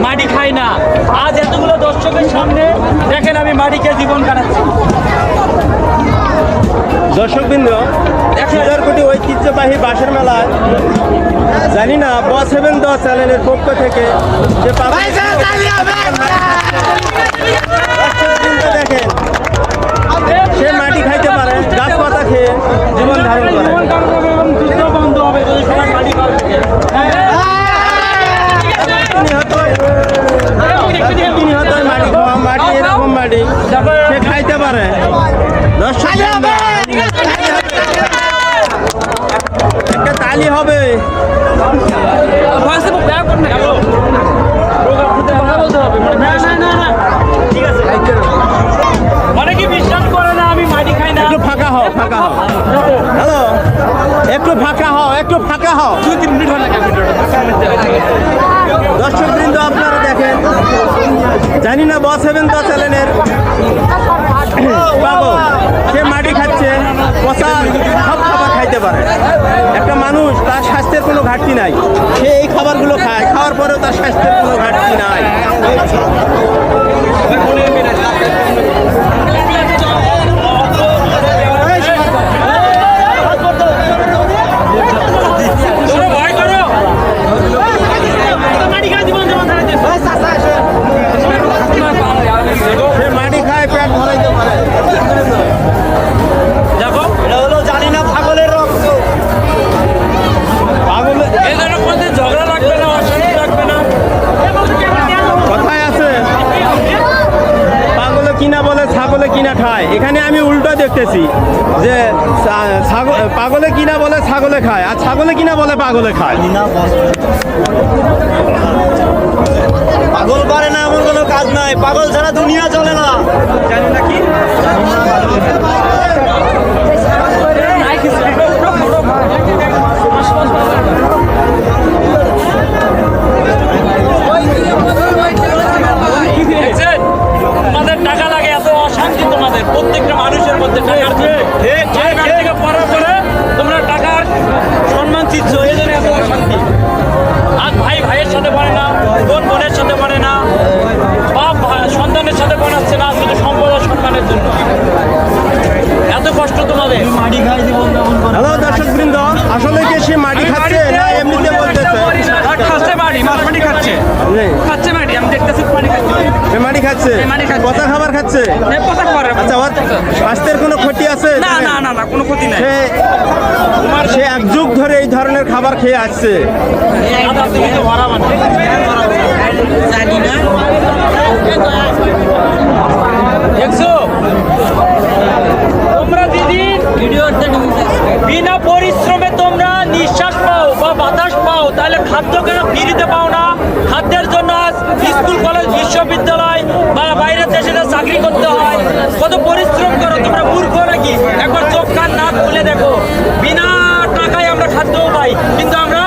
মাটি খাই না। আজ এতগুলো দর্শকের সামনে দেখেন আমি মাটি খেয়ে জীবন কাটাচ্ছি। দর্শকবৃন্দ, 1000 কোটি ঐতিহ্যবাহী বাঁশের মেলায় জানি না বস হেভেন দ চ্যানেলের পক্ষ থেকে যে দেখেন সে মাটি খাইতে পারে, গাছপাতা খেয়ে জীবন ধারণ করে। বন্ধ হবে যদি সবাই মাটি খাওয়া থাকে। তিনি হয়তো মাটি খাওয়া মাটি এরকম মাটি সে খাইতে পারে। দর্শক একটা তালি হবে। অনেকে বিশ্বাস করে না আমি মাটি খাই না। একটু ফাঁকা হও, ফাঁকা হও। হ্যালো, একটু ফাঁকা হও, একটু ফাঁকা হও। 2-3 মিনিট হলে দর্শকবৃন্দ আপনারা দেখেন, জানি না বস হেভেন দ চ্যানেলের পাগল সে মাটি খাচ্ছে, পচা সব খাবার খাইতে পারে। একটা মানুষ তার স্বাস্থ্যের কোনো ঘাটতি নাই, সে এই খাবারগুলো খায়, খাওয়ার পরেও তার স্বাস্থ্যের কোনো ঘাটতি নাই। মাটি খায়, পেট ভরাইতে পারে। দেখো এটা হলো জানি না পাগলের রক্ত। পাগল এই জন্য কোনদিন ঝগড়া লাগবে না, অশান্তি লাগবে না। কথায় আছে পাগলে কিনা বলে ছাগলে কিনা খায়। এখানে আমি উল্টো দেখতেছি যে পাগলে কিনা বলে ছাগলে খায়, আর ছাগলে কিনা বলে পাগলে খায়। পাগল পারে না এমন কোনো কাজ নাই, পাগল ছাড়া দুনিয়া চলে না। জানি না কি দেখছেন? তোমাদের টাকা লাগে, এত অশান্তি তোমাদের প্রত্যেকটা মানুষের মধ্যে টাকার থেকে পড়ার পরে তোমরা টাকার সম্মান চিচ্ছ, এই জন্য এত অশান্তি। আজ ভাই ভাইয়ের সাথে পারে না, বোন বোনের সাথে পারে না, বাপ সন্তানের সাথে বানাচ্ছে না, শুধু সম্পদ ও সম্মানের জন্য। এত কষ্ট তোমাদের। মাটি খাই জীবন যাপন করে। হ্যালো দর্শকবৃন্দ, আসলে কি সে মাটি খাচ্ছে না এমনিতে বলতেছে? খাচ্ছে মাটি, মাটি খাচ্ছে, খাচ্ছে মাটি, আমি দেখতেছি মাটি খাচ্ছে। সে মাটি খাচ্ছে, পচা খাবার খাচ্ছে। কথা করে আচ্ছা, ওর স্বাস্থ্যের কোনো ক্ষতি আছে? না না না না, কোনো ক্ষতি নাই। সে এক যুগ ধরে এই ধরনের খাবার খেয়ে আসছে। জানি না দেখছো তোমরা দিদি বিনা পরিশ্রমে তোমরা নিঃশ্বাস পাও বা বাতাস পাও, তাহলে খাদ্য কেন ফ্রিতে পাও না? খাদ্যের জন্য আজ স্কুল কলেজ বিশ্ববিদ্যালয় বা বাইরের দেশে চাকরি করতে হয়, কত পরিশ্রম করো। তোমরা মূর্খ নাকি? একবার চোখ কান নাক খুলে দেখো, বিনা টাকায় আমরা খাদ্যও পাই, কিন্তু আমরা